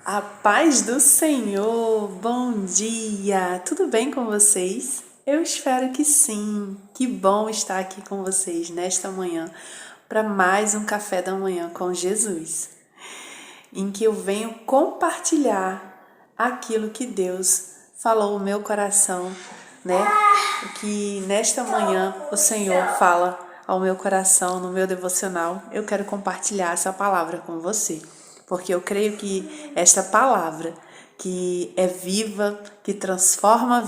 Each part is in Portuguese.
A paz do Senhor, bom dia! Tudo bem com vocês? Eu espero que sim. Que bom estar aqui com vocês nesta manhã para mais um café da manhã com Jesus, em que eu venho compartilhar aquilo que Deus falou no meu coração, né? Que nesta manhã o Senhor fala ao meu coração, no meu devocional. Eu quero compartilhar essa palavra com você, porque eu creio que esta palavra, que é viva, que transforma a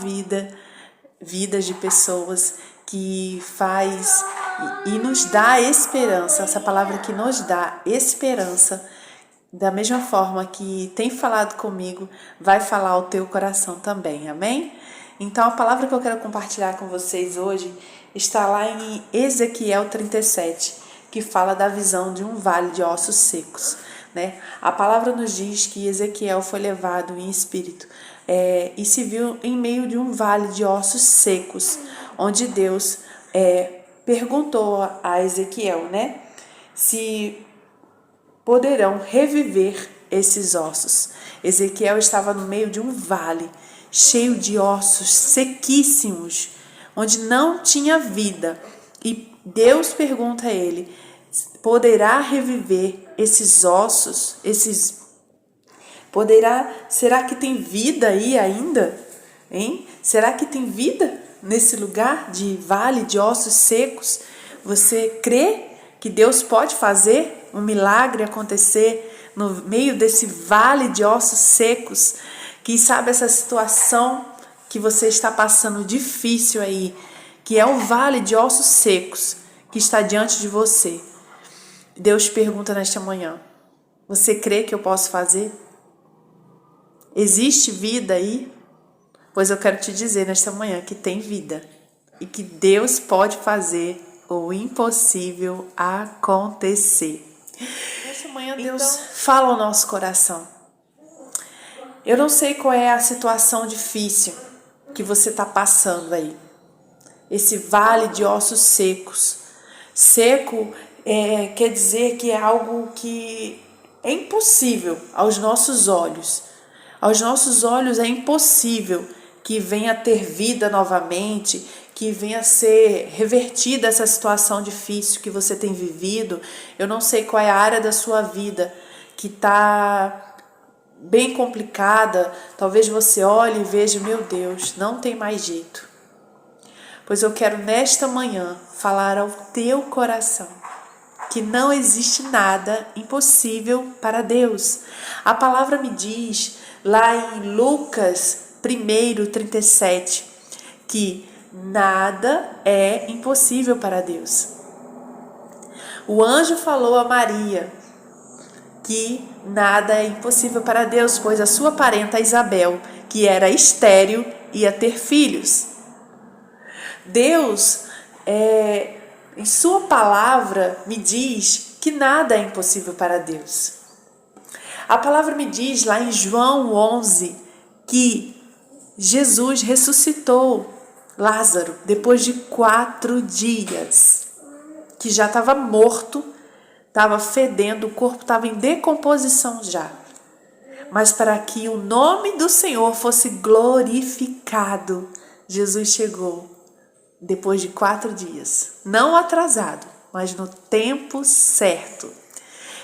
vidas de pessoas, que faz e nos dá esperança, essa palavra que nos dá esperança, da mesma forma que tem falado comigo, vai falar ao teu coração também, amém? Então a palavra que eu quero compartilhar com vocês hoje está lá em Ezequiel 37, que fala da visão de um vale de ossos secos, né? A palavra nos diz que Ezequiel foi levado em espírito e se viu em meio de um vale de ossos secos, onde Deus perguntou a Ezequiel, né, se poderão reviver esses ossos. Ezequiel estava no meio de um vale cheio de ossos sequíssimos, onde não tinha vida. E Deus pergunta a ele: poderá reviver esses ossos? Será que tem vida aí ainda? Hein? Será que tem vida nesse lugar de vale de ossos secos? Você crê que Deus pode fazer um milagre acontecer no meio desse vale de ossos secos? Quem sabe essa situação que você está passando difícil aí, que é o vale de ossos secos que está diante de você. Deus pergunta nesta manhã: você crê que eu posso fazer? Existe vida aí? Pois eu quero te dizer nesta manhã que tem vida e que Deus pode fazer o impossível acontecer. Nesta manhã Deus fala ao nosso coração. Eu não sei qual é a situação difícil que você está passando aí. Esse vale de ossos secos. Seco quer dizer que é algo que é impossível aos nossos olhos. Aos nossos olhos é impossível que venha a ter vida novamente, que venha a ser revertida essa situação difícil que você tem vivido. Eu não sei qual é a área da sua vida que está bem complicada. Talvez você olhe e veja: meu Deus, não tem mais jeito. Pois eu quero nesta manhã falar ao teu coração que não existe nada impossível para Deus. A palavra me diz lá em Lucas 1:37 que nada é impossível para Deus. O anjo falou a Maria que nada é impossível para Deus, pois a sua parenta Isabel, que era estéril, ia ter filhos. Deus, em sua palavra, me diz que nada é impossível para Deus. A palavra me diz lá em João 11 que Jesus ressuscitou Lázaro depois de 4 dias, que já estava morto, estava fedendo, o corpo estava em decomposição já. Mas para que o nome do Senhor fosse glorificado, Jesus chegou depois de 4 dias, não atrasado, mas no tempo certo.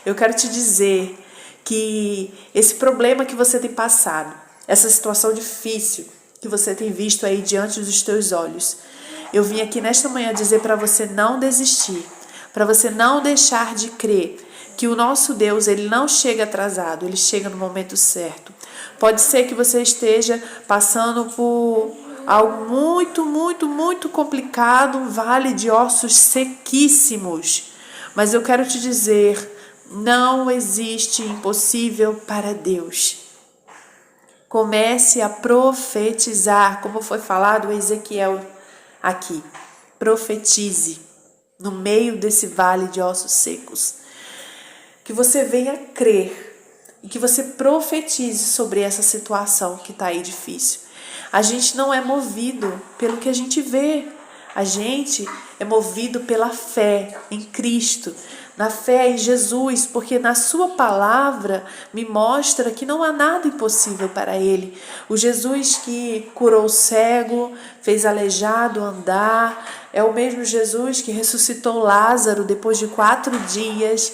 Eu quero te dizer que esse problema que você tem passado, essa situação difícil que você tem visto aí diante dos teus olhos, eu vim aqui nesta manhã dizer para você não desistir, para você não deixar de crer que o nosso Deus, ele não chega atrasado, ele chega no momento certo. Pode ser que você esteja passando por algo muito complicado, um vale de ossos sequíssimos. Mas eu quero te dizer, não existe impossível para Deus. Comece a profetizar, como foi falado Ezequiel aqui. Profetize no meio desse vale de ossos secos. Que você venha crer e que você profetize sobre essa situação que está aí difícil. A gente não é movido pelo que a gente vê. A gente é movido pela fé em Cristo. na fé em Jesus, porque na sua palavra me mostra que não há nada impossível para Ele. O Jesus que curou o cego, fez aleijado andar, é o mesmo Jesus que ressuscitou Lázaro depois de 4 dias.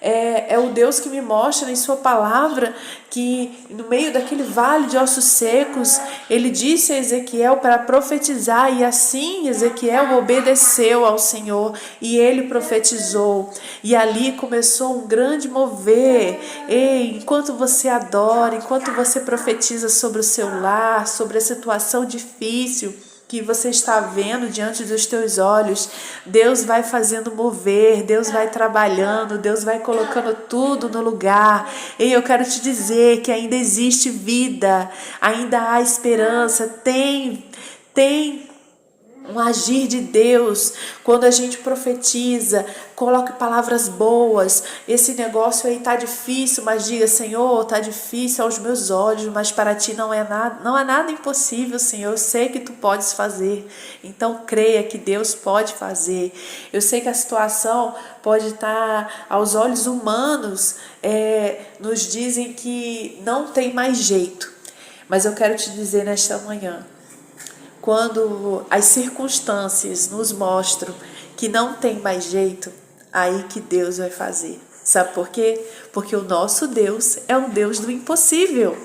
É o Deus que me mostra em sua palavra que no meio daquele vale de ossos secos, ele disse a Ezequiel para profetizar, e assim Ezequiel obedeceu ao Senhor e ele profetizou. E ali começou um grande mover. Ei, enquanto você adora, enquanto você profetiza sobre o seu lar, sobre a situação difícil que você está vendo diante dos teus olhos, Deus vai fazendo mover, Deus vai trabalhando, Deus vai colocando tudo no lugar. E eu quero te dizer que ainda existe vida, ainda há esperança, tem um agir de Deus. Quando a gente profetiza, coloque palavras boas. Esse negócio aí tá difícil, mas diga: Senhor, tá difícil aos meus olhos, mas para ti não há nada impossível, Senhor. Eu sei que tu podes fazer. Então creia que Deus pode fazer. Eu sei que a situação pode estar aos olhos humanos, nos dizem que não tem mais jeito. Mas eu quero te dizer nesta manhã, quando as circunstâncias nos mostram que não tem mais jeito, aí que Deus vai fazer. Sabe por quê? Porque o nosso Deus é um Deus do impossível.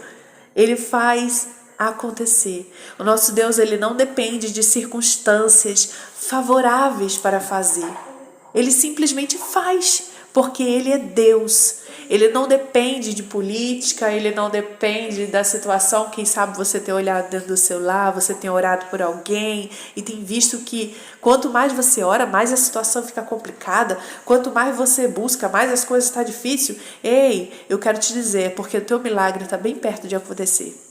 Ele faz acontecer. O nosso Deus, ele não depende de circunstâncias favoráveis para fazer. Ele simplesmente faz, porque ele é Deus. Ele não depende de política, ele não depende da situação. Quem sabe você tem olhado dentro do celular, você tem orado por alguém e tem visto que quanto mais você ora, mais a situação fica complicada. Quanto mais você busca, mais as coisas estão difíceis. Ei, eu quero te dizer, porque o teu milagre está bem perto de acontecer.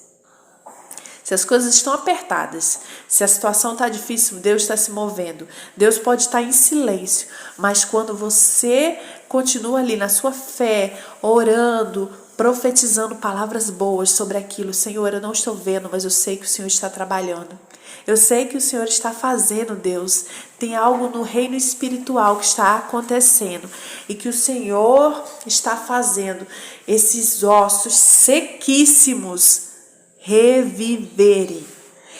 Se as coisas estão apertadas, se a situação está difícil, Deus está se movendo. Deus pode estar em silêncio, mas quando você continua ali na sua fé, orando, profetizando palavras boas sobre aquilo: Senhor, eu não estou vendo, mas eu sei que o Senhor está trabalhando. Eu sei que o Senhor está fazendo, Deus. Tem algo no reino espiritual que está acontecendo e que o Senhor está fazendo esses ossos sequíssimos reviverem.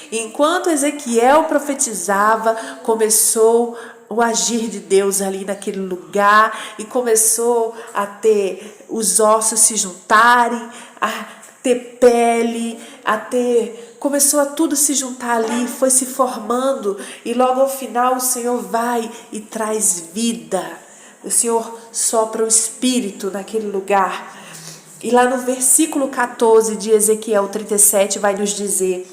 Enquanto Ezequiel profetizava, começou o agir de Deus ali naquele lugar e começou a ter os ossos se juntarem, a ter pele, começou a tudo se juntar ali, foi se formando, e logo ao final o Senhor vai e traz vida. O Senhor sopra o Espírito naquele lugar. E lá no versículo 14 de Ezequiel 37 vai nos dizer: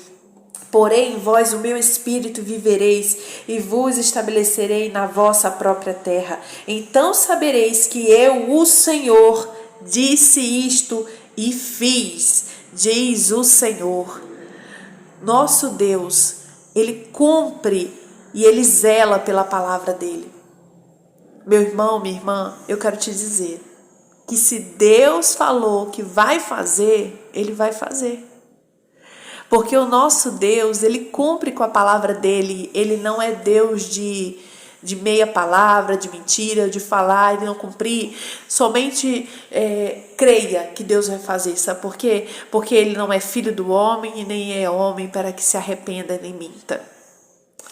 porém em vós o meu espírito vivereis e vos estabelecerei na vossa própria terra. Então sabereis que eu, o Senhor, disse isto e fiz, diz o Senhor. Nosso Deus, ele cumpre e ele zela pela palavra dele. Meu irmão, minha irmã, eu quero te dizer que se Deus falou que vai fazer, ele vai fazer. Porque o nosso Deus, ele cumpre com a palavra dele. Ele não é Deus de meia palavra, de mentira, de falar e não cumprir. Somente creia que Deus vai fazer. Sabe por quê? Porque ele não é filho do homem e nem é homem para que se arrependa nem minta.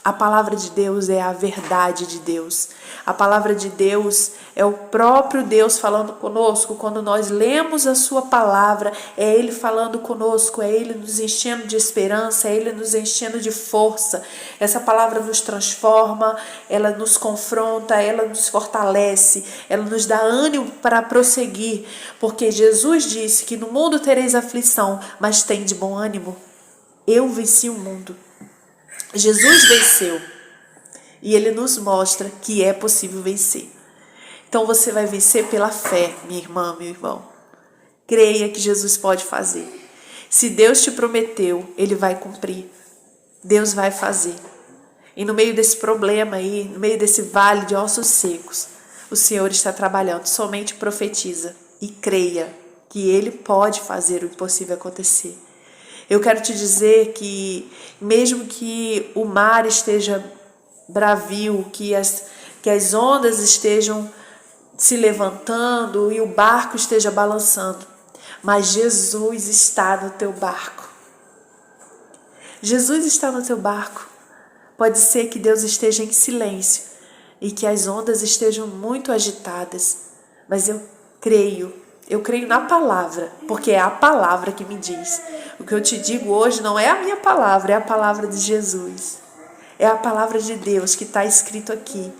A palavra de Deus é a verdade de Deus. A palavra de Deus é o próprio Deus falando conosco. Quando nós lemos a sua palavra, é Ele falando conosco, é Ele nos enchendo de esperança, é Ele nos enchendo de força. Essa palavra nos transforma, ela nos confronta, ela nos fortalece, ela nos dá ânimo para prosseguir. Porque Jesus disse que no mundo tereis aflição, mas tem de bom ânimo. Eu venci o mundo. Jesus venceu e ele nos mostra que é possível vencer. Então você vai vencer pela fé, minha irmã, meu irmão. Creia que Jesus pode fazer. Se Deus te prometeu, ele vai cumprir. Deus vai fazer. E no meio desse problema aí, no meio desse vale de ossos secos, o Senhor está trabalhando. Somente profetiza e creia que ele pode fazer o impossível acontecer. Eu quero te dizer que mesmo que o mar esteja bravio, que as ondas estejam se levantando e o barco esteja balançando, mas Jesus está no teu barco. Jesus está no teu barco. Pode ser que Deus esteja em silêncio e que as ondas estejam muito agitadas, mas eu creio na palavra, porque é a palavra que me diz. O que eu te digo hoje não é a minha palavra, é a palavra de Jesus. É a palavra de Deus que está escrito aqui,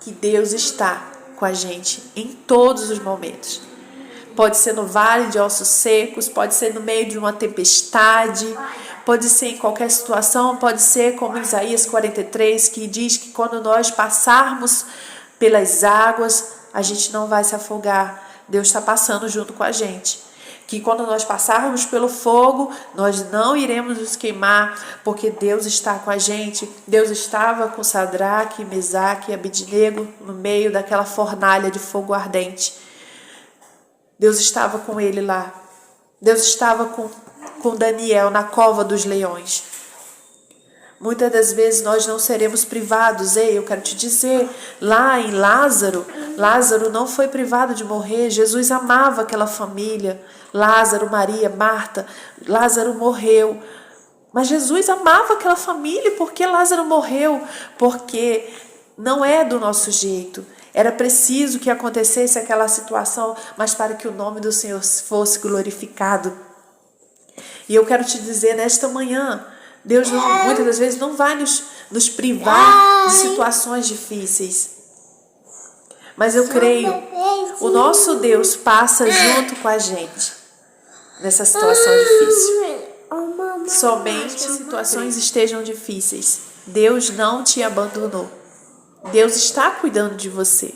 que Deus está com a gente em todos os momentos. Pode ser no vale de ossos secos, pode ser no meio de uma tempestade, pode ser em qualquer situação, pode ser como Isaías 43, que diz que quando nós passarmos pelas águas, a gente não vai se afogar. Deus está passando junto com a gente. Que quando nós passarmos pelo fogo, nós não iremos nos queimar, porque Deus está com a gente. Deus estava com Sadraque, Mesaque e Abednego no meio daquela fornalha de fogo ardente. Deus estava com ele lá. Deus estava com Daniel na cova dos leões. Muitas das vezes nós não seremos privados. Ei, eu quero te dizer, lá em Lázaro não foi privado de morrer. Jesus amava aquela família. Lázaro, Maria, Marta, Lázaro morreu. Mas Jesus amava aquela família. Por que Lázaro morreu? Porque não é do nosso jeito. Era preciso que acontecesse aquela situação, mas para que o nome do Senhor fosse glorificado. E eu quero te dizer nesta manhã, Deus muitas das vezes não vai nos privar de situações difíceis. Mas eu creio, o nosso Deus passa junto com a gente nessa situação difícil. Somente situações estejam difíceis. Deus não te abandonou. Deus está cuidando de você.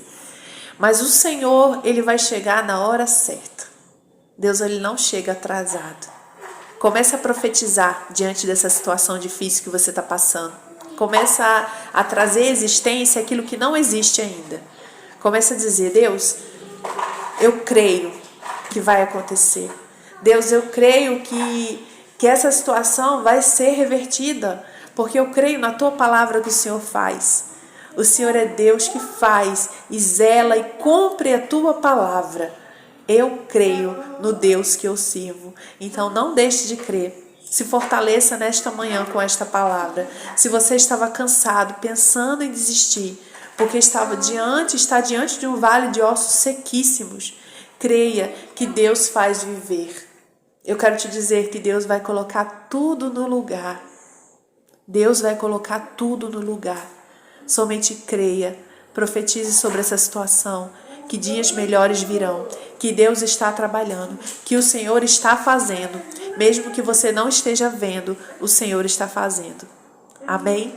Mas o Senhor, Ele vai chegar na hora certa. Deus, Ele não chega atrasado. Comece a profetizar diante dessa situação difícil que você está passando. Comece a trazer à existência aquilo que não existe ainda. Comece a dizer, Deus, eu creio que vai acontecer. Deus, eu creio que essa situação vai ser revertida, porque eu creio na Tua palavra que o Senhor faz. O Senhor é Deus que faz e zela e cumpre a Tua palavra. Eu creio no Deus que eu sirvo. Então não deixe de crer. Se fortaleça nesta manhã com esta palavra. Se você estava cansado, pensando em desistir, porque está diante de um vale de ossos sequíssimos, creia que Deus faz viver. Eu quero te dizer que Deus vai colocar tudo no lugar. Deus vai colocar tudo no lugar. Somente creia, profetize sobre essa situação, que dias melhores virão, que Deus está trabalhando, que o Senhor está fazendo, mesmo que você não esteja vendo, o Senhor está fazendo. Amém?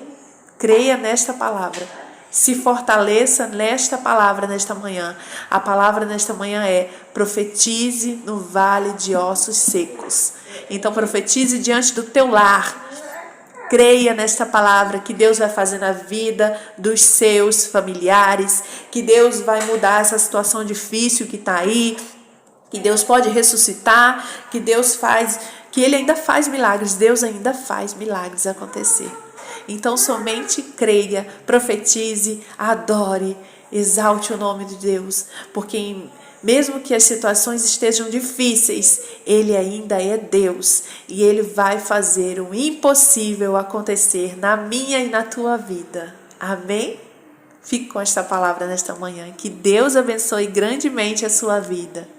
Creia nesta palavra, se fortaleça nesta palavra nesta manhã. A palavra nesta manhã é: profetize no vale de ossos secos. Então profetize diante do teu lar. Creia nesta palavra que Deus vai fazer na vida dos seus familiares, que Deus vai mudar essa situação difícil que está aí, que Deus pode ressuscitar, que Ele ainda faz milagres, Deus ainda faz milagres acontecer. Então somente creia, profetize, adore, exalte o nome de Deus, porque mesmo que as situações estejam difíceis, Ele ainda é Deus e Ele vai fazer o impossível acontecer na minha e na tua vida. Amém? Fique com esta palavra nesta manhã. Que Deus abençoe grandemente a sua vida.